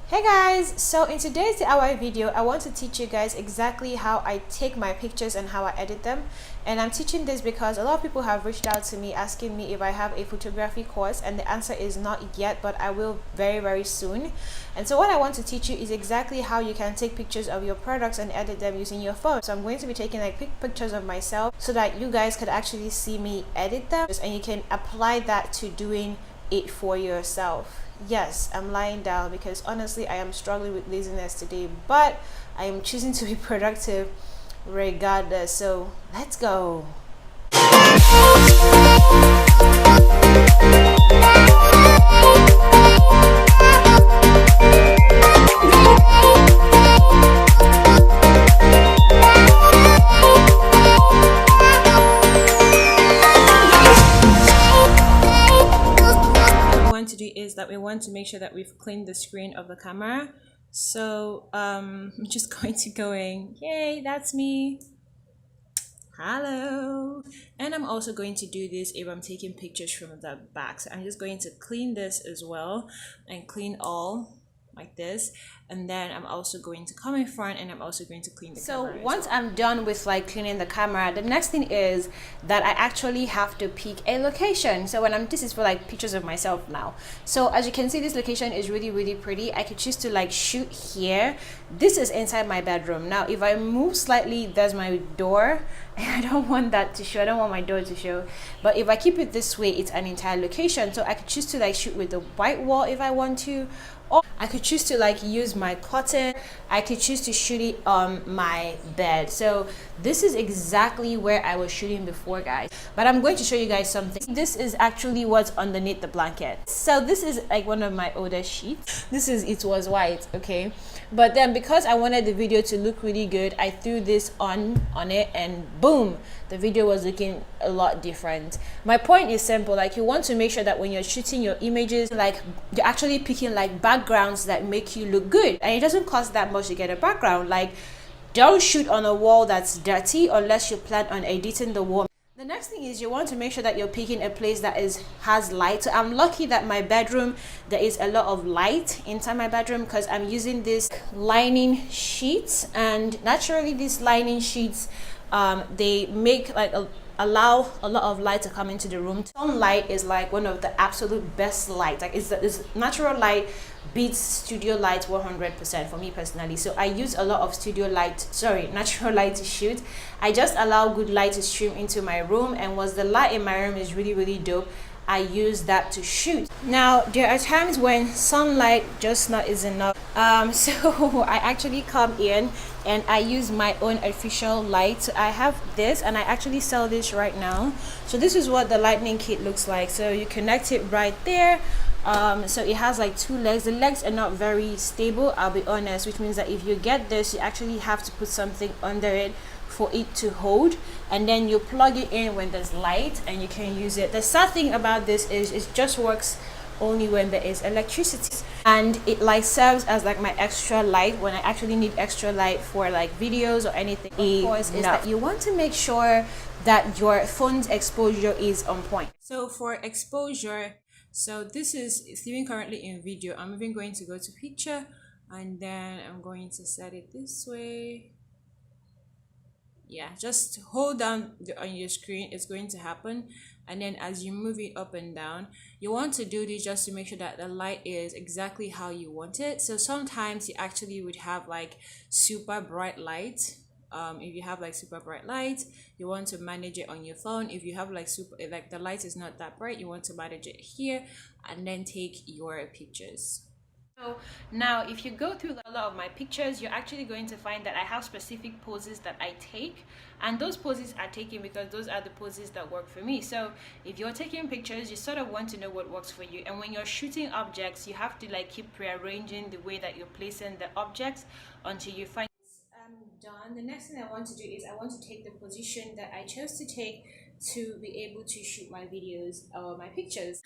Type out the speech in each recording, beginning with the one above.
Hey guys, so in today's DIY video, I want to teach you guys exactly how I take my pictures and how I edit them. And I'm teaching this because a lot of people have reached out to me asking me if I have a photography course, and the answer is not yet, but I will very soon. And so what I want to teach you is exactly how you can take pictures of your products and edit them using your phone. So I'm going to be taking like pictures of myself so that you guys could actually see me edit them, and you can apply that to doing it for yourself. Yes, I'm lying down because honestly I am struggling with laziness today, but I am choosing to be productive regardless. So let's go. To do is that we want to make sure that we've cleaned the screen of the camera. So I'm just going to go in. Yay, that's me. Hello. And I'm also going to do this if I'm taking pictures from the back. So I'm just going to clean this as well and clean all like this, and then I'm also going to come in front and I'm also going to clean the camera. So once I'm done with like cleaning the camera, the next thing is that I actually have to pick a location. So this is for like pictures of myself now. So as you can see, this location is really pretty. I could choose to like shoot here. This is inside my bedroom. Now if I move slightly, there's my door, and I don't want that to show. I don't want my door to show. But if I keep it this way, it's an entire location. So I could choose to like shoot with the white wall if I want to, or I could choose to like use my curtain. I could choose to shoot it on my bed. So this is exactly where I was shooting before, guys, but I'm going to show you guys something. This is actually what's underneath the blanket. So this is like one of my older sheets. It was white, okay, but then because I wanted the video to look really good, I threw this on it, and boom, the video was looking a lot different. My point is simple. Like, you want to make sure that when you're shooting your images, like, you're actually picking like backgrounds that make you look good, and it doesn't cost that much to get a background. Like, don't shoot on a wall that's dirty unless you plan on editing the wall. The next thing is you want to make sure that you're picking a place that has light. So I'm lucky that my bedroom, there is a lot of light inside my bedroom because I'm using this lining sheets, and naturally these lining sheets, they make like allow a lot of light to come into the room. Sunlight is like one of the absolute best light. Like, it's natural light beats studio light 100% for me personally. So I use a lot of natural light to shoot. I just allow good light to stream into my room, and once the light in my room is really dope, I use that to shoot. Now there are times when sunlight just not is enough, so I actually come in and I use my own artificial light. So I have this, and I actually sell this right now. So this is what the lightning kit looks like. So you connect it right there. So it has like two legs. The legs are not very stable, I'll be honest, which means that if you get this, you actually have to put something under it for it to hold, and then you plug it in when there's light and you can use it. The sad thing about this is it just works only when there is electricity, and it like serves as like my extra light when I actually need extra light for like videos or anything. Of course, is that you want to make sure that your phone's exposure is on point. So for exposure, so this is even currently in video. I'm even going to go to picture, and then I'm going to set it this way. Yeah, just hold down on your screen, it's going to happen, and then as you move it up and down, you want to do this just to make sure that the light is exactly how you want it. So sometimes you actually would have like super bright light. If you have like super bright light, you want to manage it on your phone. If you have like the light is not that bright, you want to manage it here and then take your pictures. So now if you go through a lot of my pictures, you're actually going to find that I have specific poses that I take, and those poses are taken because those are the poses that work for me. So if you're taking pictures, you sort of want to know what works for you, and when you're shooting objects, you have to like keep rearranging the way that you're placing the objects until you find I'm done. The next thing I want to do is I want to take the position that I chose to take to be able to shoot my videos or my pictures.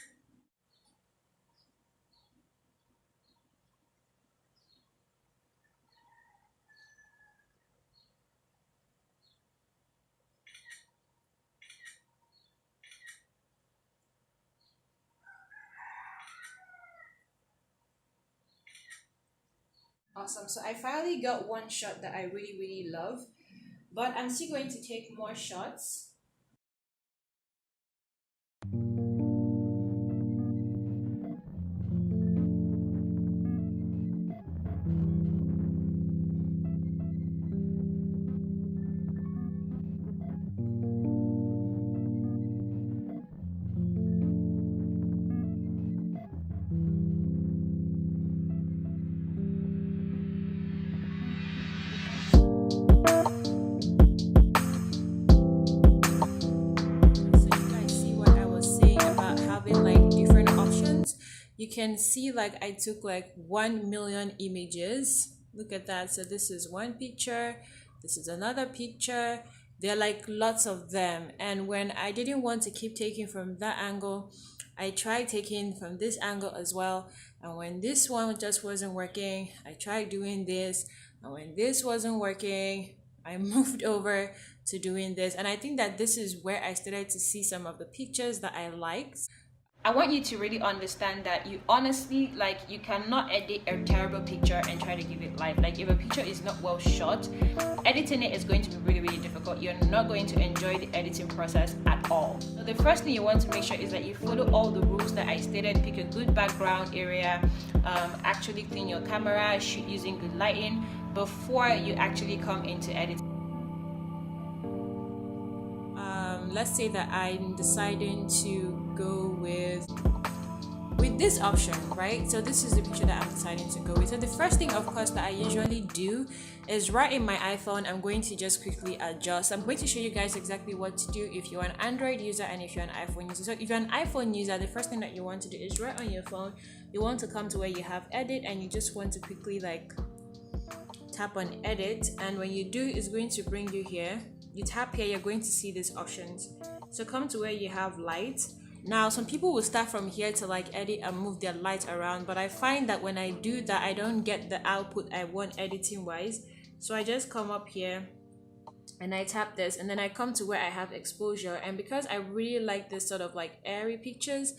Awesome. So I finally got one shot that I really, really love, but I'm still going to take more shots. So you guys see what I was saying about having like different options. You can see like I took like 1 million images. Look at that. So this is one picture, this is another picture. There are like lots of them. And when I didn't want to keep taking from that angle, I tried taking from this angle as well. And when this one just wasn't working, I tried doing this. And when this wasn't working, I moved over to doing this. And I think that this is where I started to see some of the pictures that I liked. I want you to really understand that you honestly, like, you cannot edit a terrible picture and try to give it life. Like, if a picture is not well shot, editing it is going to be really, really difficult. You're not going to enjoy the editing process at all. So the first thing you want to make sure is that you follow all the rules that I stated. Pick a good background area, actually clean your camera, shoot using good lighting before you actually come into editing. Let's say that I'm deciding to go with this option, right? So this is the picture that I'm deciding to go with. So the first thing, of course, that I usually do is right in my iPhone, I'm going to just quickly adjust. I'm going to show you guys exactly what to do if you're an Android user and if you're an iPhone user. So if you're an iPhone user, the first thing that you want to do is right on your phone, you want to come to where you have edit, and you just want to quickly like tap on edit. And when you do, it's going to bring you here. You tap here, you're going to see these options. So come to where you have light. Now some people will start from here to like edit and move their light around, but I find that when I do that, I don't get the output I want editing wise. So I just come up here and I tap this, and then I come to where I have exposure. And because I really like this sort of like airy pictures,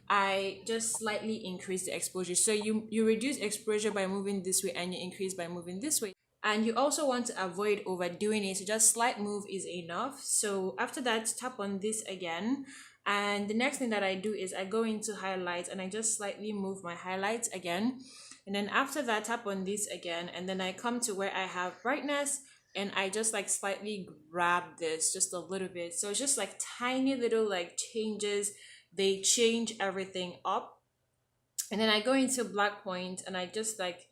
I just slightly increase the exposure. So you reduce exposure by moving this way, and you increase by moving this way. And you also want to avoid overdoing it, so just slight move is enough. So after that, tap on this again, and the next thing that I do is I go into highlights and I just slightly move my highlights again. And then after that, tap on this again, and then I come to where I have brightness, and I just like slightly grab this just a little bit. So it's just like tiny little like changes, they change everything up. And then I go into black point and I just like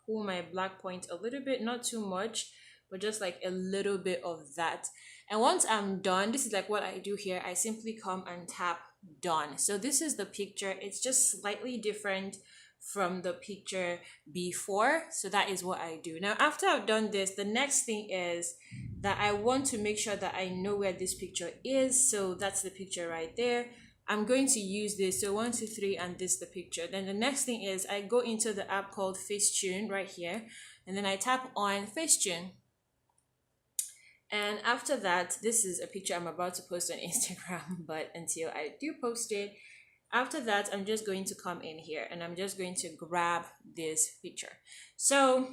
pull my black point a little bit, not too much, but just like a little bit of that. And once I'm done, this is like what I do here. I simply come and tap done. So this is the picture. It's just slightly different from the picture before. So that is what I do. Now, after I've done this, the next thing is that I want to make sure that I know where this picture is. So that's the picture right there. I'm going to use this. So 1, 2, 3, and this the picture. Then the next thing is I go into the app called Facetune right here, and then I tap on Facetune. And after that, this is a picture I'm about to post on Instagram, but until I do post it, after that, I'm just going to come in here and I'm just going to grab this picture. So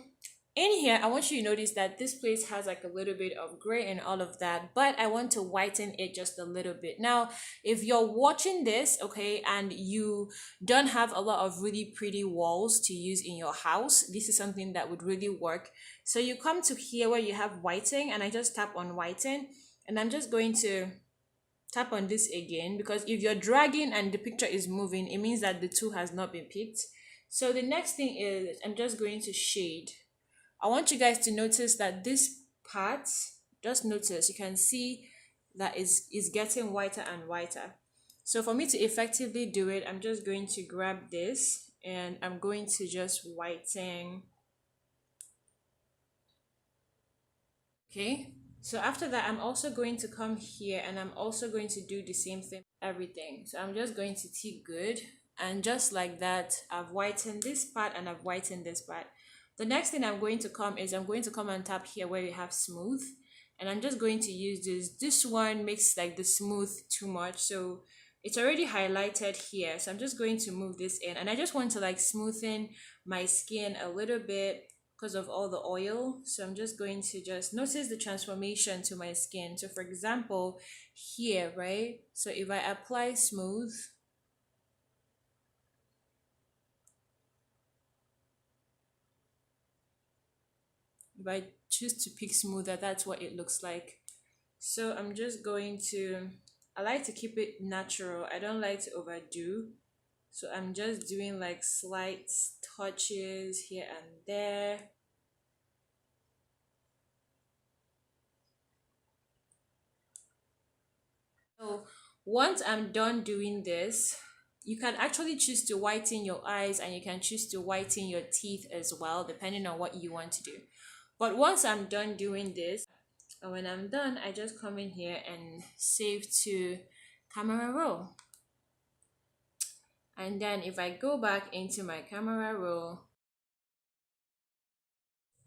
in here, I want you to notice that this place has like a little bit of gray and all of that, but I want to whiten it just a little bit. Now, if you're watching this, okay, and you don't have a lot of really pretty walls to use in your house, this is something that would really work. So you come to here where you have whiten, and I just tap on whiten, and I'm just going to tap on this again, because if you're dragging and the picture is moving, it means that the tool has not been picked. So the next thing is I'm just going to shade. I want you guys to notice that this part, just notice, you can see that is getting whiter and whiter. So for me to effectively do it, I'm just going to grab this and I'm going to just whiten. Okay, so after that, I'm also going to come here and I'm also going to do the same thing, everything. So I'm just going to tick good, and just like that, I've whitened this part and I've whitened this part. The next thing I'm going to come is I'm going to come and tap here where you have smooth, and I'm just going to use this one makes like the smooth too much, so it's already highlighted here. So I'm just going to move this in, and I just want to like smoothen my skin a little bit, because of all the oil. So I'm just going to just notice the transformation to my skin. So for example, here, right? So if I apply smooth, if I choose to pick smoother, that's what it looks like. So I'm just going to, I like to keep it natural. I don't like to overdo. So I'm just doing like slight touches here and there. So once I'm done doing this, you can actually choose to whiten your eyes and you can choose to whiten your teeth as well, depending on what you want to do. But once I'm done doing this, and when I'm done, I just come in here and save to camera roll. And then if I go back into my camera roll,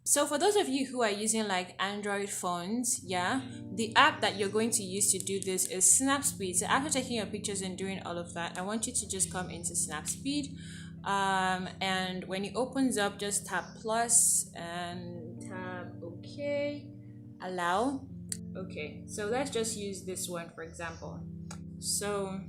so for those of you who are using like Android phones, yeah, the app that you're going to use to do this is Snapseed. So after taking your pictures and doing all of that, I want you to just come into Snapseed. And when it opens up, just tap plus and tap OK, allow. Okay, so let's just use this one for example. So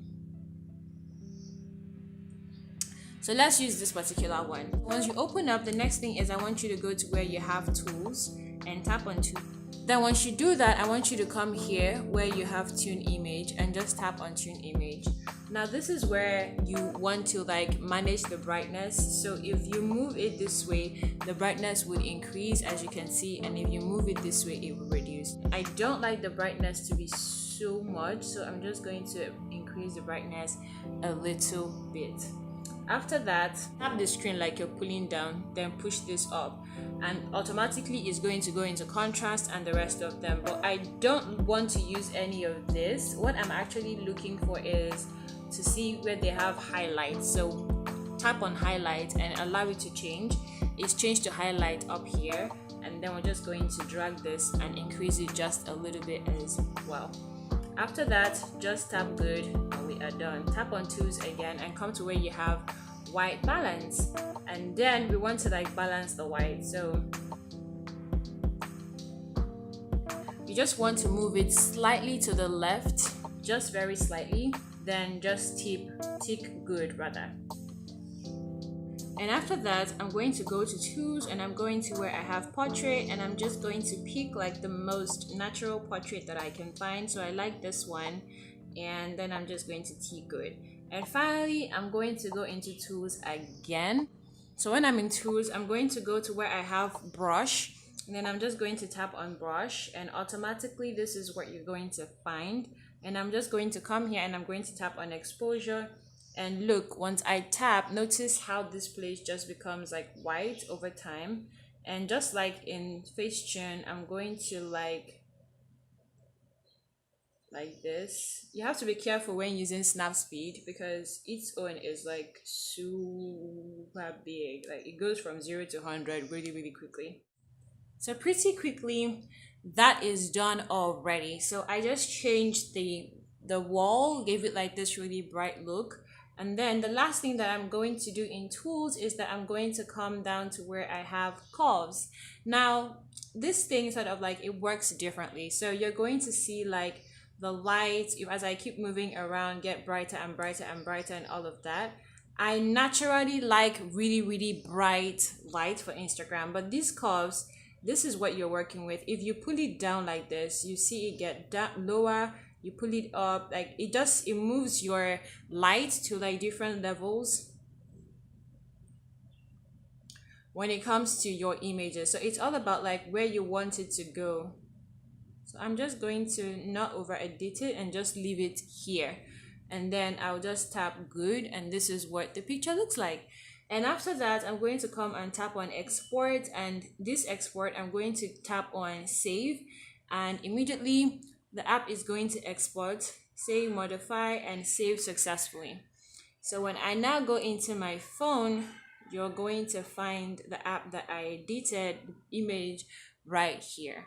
let's use this particular one. Once you open up, the next thing is I want you to go to where you have tools and tap on tools. Then once you do that, I want you to come here where you have tune image and just tap on tune image. Now this is where you want to like manage the brightness. So if you move it this way, the brightness would increase as you can see, and if you move it this way, it will reduce. I don't like the brightness to be so much, so I'm just going to increase the brightness a little bit. After that, tap the screen like you're pulling down, then push this up, and automatically it's going to go into contrast and the rest of them. But I don't want to use any of this. What I'm actually looking for is to see where they have highlights. So tap on highlight and allow it to change. It's changed to highlight up here, and then we're just going to drag this and increase it just a little bit as well. After that, just tap good and we are done. Tap on tools again and come to where you have white balance, and then we want to like balance the white. So you just want to move it slightly to the left, just very slightly, then just tick good rather. And after that, I'm going to go to tools and I'm going to where I have portrait, and I'm just going to pick like the most natural portrait that I can find. So I like this one, and then I'm just going to tick good. And finally, I'm going to go into tools again. So when I'm in tools, I'm going to go to where I have brush, and then I'm just going to tap on brush, and automatically this is what you're going to find. And I'm just going to come here and I'm going to tap on exposure. And look, once I tap, notice how this place just becomes like white over time. And just like in Facetune, I'm going to like this. You have to be careful when using Snapseed because its own is like super big. Like it goes from 0 to 100 really quickly. So pretty quickly, that is done already. So I just changed the wall, gave it like this really bright look. And then the last thing that I'm going to do in tools is that I'm going to come down to where I have curves. Now, this thing sort of like it works differently. So you're going to see like the light, as I keep moving around, get brighter and brighter and brighter and all of that. I naturally like really bright light for Instagram, but these curves, this is what you're working with. If you pull it down like this, you see it get down lower. You pull it up, like it moves your light to like different levels when it comes to your images. So it's all about like where you want it to go. So I'm just going to not over edit it and just leave it here, and then I'll just tap good, and this is what the picture looks like. And after that, I'm going to come and tap on export, and this export I'm going to tap on save, and immediately the app is going to export, save, modify, and save successfully. So when I now go into my phone, you're going to find the app that I edited, the image right here.